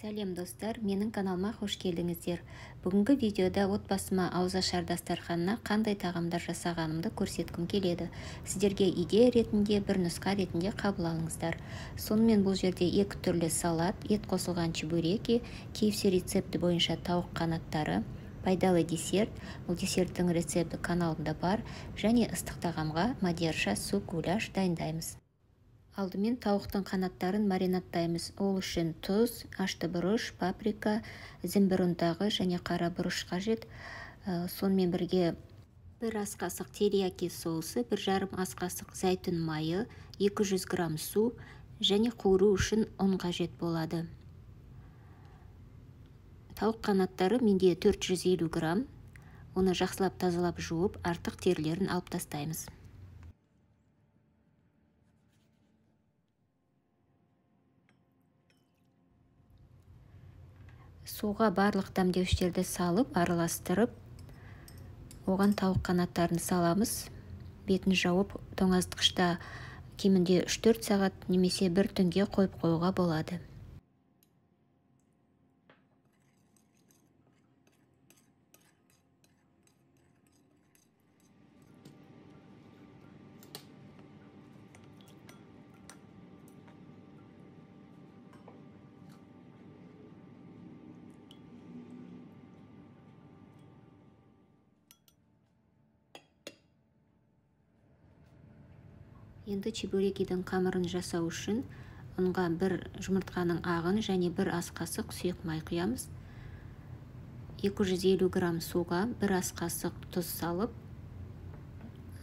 Сәлем достар, менің каналыма қош келдіңіздер. Бүгінгі видеода отбасыма ауызашар дастарханына қандай тағамдар жасағанымды көрсеткім келеді. Сіздерге идея ретінде, бір нұсқа ретінде қабыл алыңыздар. Сонымен бұл жерде екі түрлі салат, ет қосылған чебуреки, KFC рецепті бойынша тауық қанаттары, пайдалы десерт, бұл десерттің рецепті каналымда бар, және ыстық тағамға мадьярша суп гуляш дайындаймыз. Алдымен тауықтың қанаттарын маринаттаймыз. Ол үшін тұз, ашты бұрыш, паприка, зімбір ұнтағы және қара бұрыш қажет. Сонымен бірге 1 ас қасық терияки соусы, 1,5 ас қасық зәйтүн майы, 200 грамм су және қуыру үшін ұн қажет болады. Тауық қанаттары менде 450 грамм. Оны жақсылап тазалап жуып, артық терілерін алып тастаймыз. Суға барлық дәмдеуіштерді салып, араластырып, оған тауық қанаттарын саламыз. Бетін жауып, тоңазытқышта кемінде 3-4 сағат немесе 1 түнге қойып қоюға болады. Енді чебурекидің қамырын жасау үшін ұнға 1 жұмыртқаның ағын және 1 ас қасық сұйық май құямыз. 250 грамм суға 1 ас қасық тұз салып,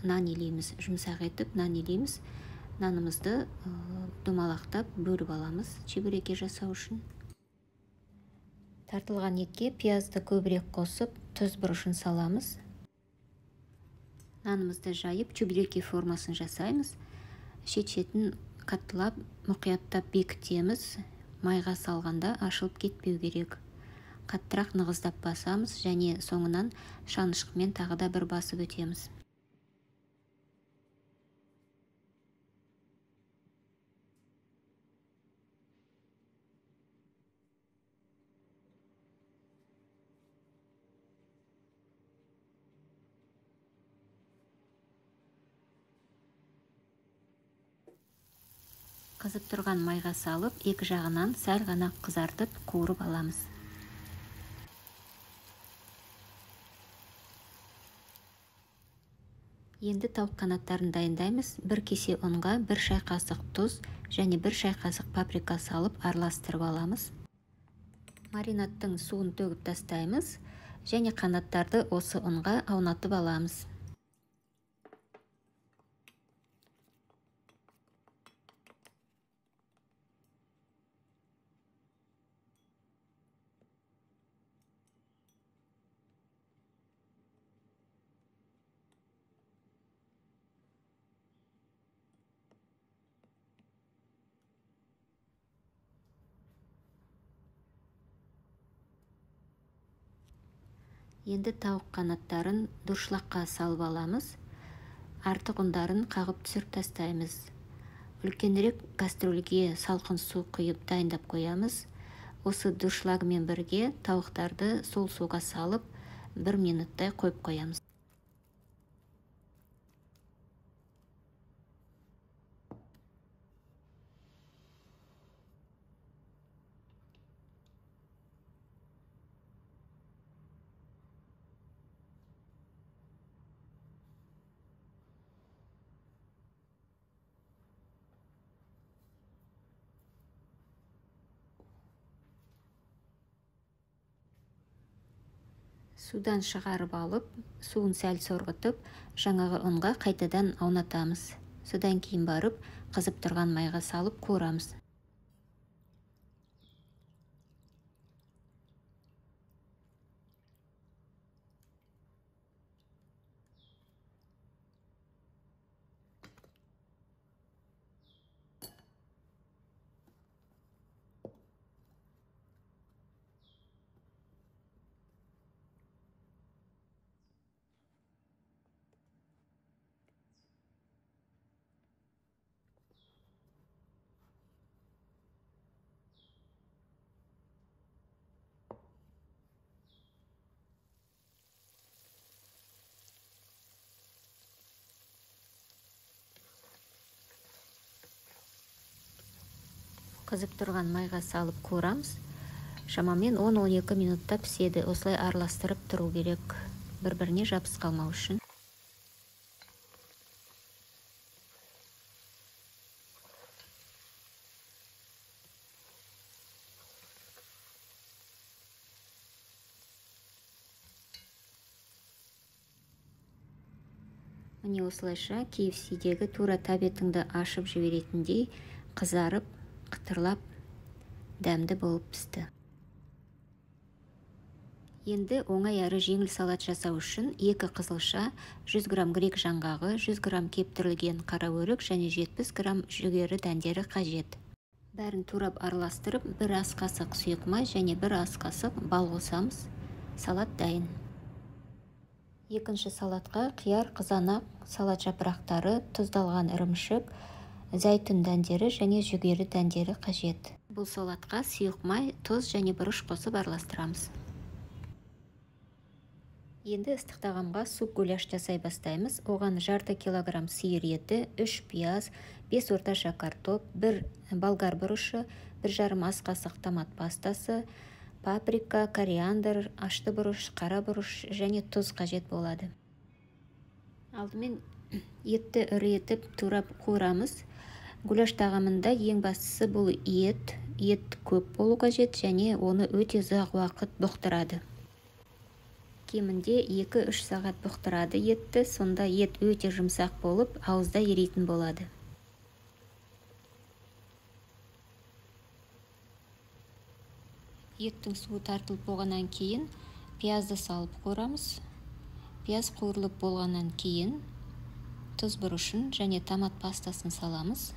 нан илейміз, жұмсақ етіп нан илейміз. Нанымызды домалақтап бөліп аламыз чебуреки жасау үшін. Тартылған етке пиязды көбірек қосып, тұз бұрышын саламыз. Нанымызды жайып, чебуреки формасын жасаймыз. Шет-шетін қаттылап, мұқияттап бекітеміз. Майға салғанда ашылып кетпеу керек. Қаттырақ нығыздап басамыз және соңынан шанышқымен тағы да бір басып өтеміз. Қызып тұрған майға салып, екі жағынан сәл ғана қызартып, қуырып аламыз. Енді тауық қанаттарын дайындаймыз. 1 кесе ұнға 1 шай қасық тұз және 1 шай қасық паприка салып араластырып аламыз. Маринадтың суын төгіп тастаймыз және қанаттарды осы ұнға аунатып аламыз. Енді тауық қанаттарын дұршылаққа салып аламыз. Артық ұндарын қағып түсіріп тастаймыз. Үлкенірек кастрөлге салқын су құйып дайындап қоямыз. Осы дұршылағымен бірге тауықтарды сол суға салып 1 минуттай қойып қоямыз. Судан шығарып алып, суын сәл сорғытып, жаңағы ұнға қайтадан аунатамыз. Содан кейін барып, қызып тұрған майға салып қуырамыз. Қызып тұрған майға салып қуырамыз. Шамамен 10-12 минутта піседі. Осылай араластырып тұру керек, бір-біріне жабыс қалмау үшін. Міне осылайша KFC-дегі тура тәбетіңді ашып жіберетіндей қызарып, қытырлап, дәмді болып пісті. Енді оңай әрі жеңіл салат жасау үшін 2 қызылша, 100 грамм грек жаңғағы, 100 грамм кептірілген қара өрік және 70 грамм жүгері дәндері қажет. Бәрін турап араластырып, 1 ас қасық сұйық май және 1 ас қасық бал қосамыз. Салат дайын. Екінші салатқа қияр, қызанақ, салат жапырақтары, тұздалған ірімшік, зәйтүн дәндері және жүгері дәндері қажет. Бұл салатқа сұйық май, тұз және бұрыш қосып араластырамыз. Енді ыстық тағамға суп гуляш жасай бастаймыз. Оған жарты килограмм сиыр еті, 3 пияз, 5 орташа картоп, 1 болгар бұрышы, 1,5 ас қасық томат пастасы, паприка, кориандр, ашты бұрыш, қара бұрыш және тұз қажет болады. Алдымен етті ірі етіп турап қуырамыз. Гуляш тағамында ең бастысы бұл ет. Ет көп болу қажет және оны өте ұзақ уақыт бұқтырады. Кемінде 2-3 сағат бұқтырады етті, сонда ет өте жұмсақ болып, ауызда еритін болады. Еттің суы тартылып болғаннан кейін пиязды салып қуырамыз. Пияз қуырылып болғаннан кейін тұз бұрышын және томат пастасын саламыз.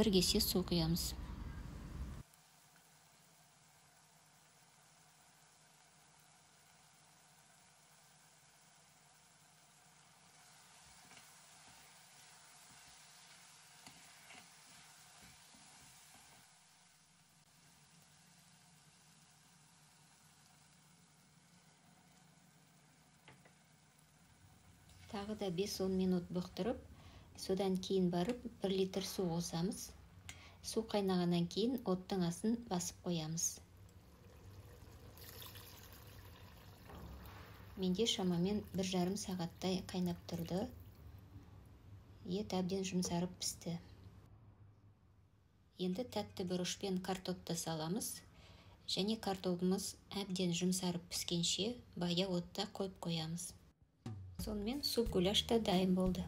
1 кесе су құямыз. Тағы да 5-10 минут бұқтырып, содан кейін барып 1 литр су қосамыз. Су қайнағаннан кейін оттың асын басып қоямыз. Менде шамамен 1,5 сағаттай қайнап тұрды. Ет әбден жұмсарып пісті. Енді тәтті бұрышпен картопты саламыз. Және картопымыз әбден жұмсарып піскенше баяу отта қойып қоямыз. Сонымен суп гуляш та дайын болды.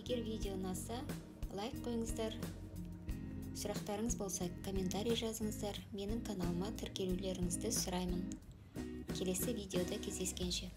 Егер видео ұнаса, лайк қойыңыздар. Сұрақтарыңыз болса, комментарий жазыңыздар. Менің каналыма тіркелулеріңізді сұраймын. Келесі видеода кездескенше.